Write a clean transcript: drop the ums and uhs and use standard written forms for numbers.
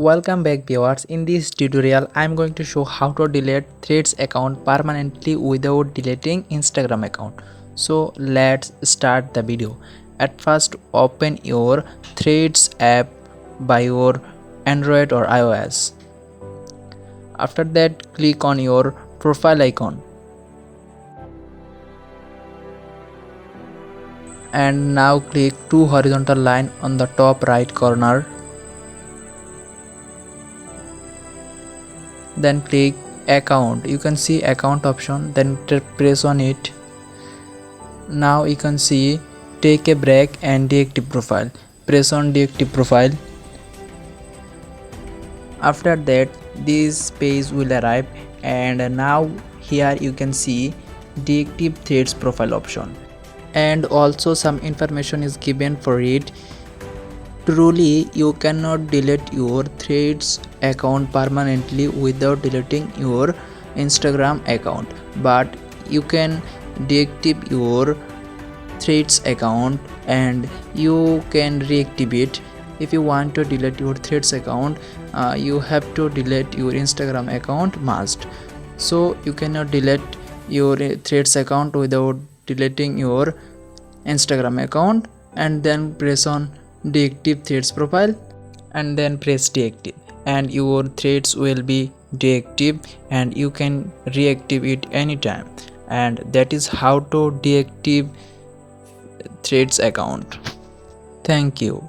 Welcome back viewers. In this tutorial I am going to show how to delete Threads account permanently without deleting Instagram account. So let's start the video. At first open your Threads app by your Android or iOS. After that click on your profile icon. And now click two horizontal line on the top right corner. Then click account. You can see account option, then press on it. Now you can see take a break and deactivate profile. Press on deactivate profile. After that this page will arrive, and now here you can see deactivate threads profile option, and also some information is given for it. Truly, you cannot delete your Threads account permanently without deleting your Instagram account, but you can deactivate your Threads account and you can reactivate. If you want to delete your Threads account, you have to delete your Instagram account must. So you cannot delete your Threads account without deleting your Instagram account, and then press on deactivate threads profile and then press deactivate, and your threads will be deactive and you can reactivate it anytime. And that is how to deactivate threads account. Thank you.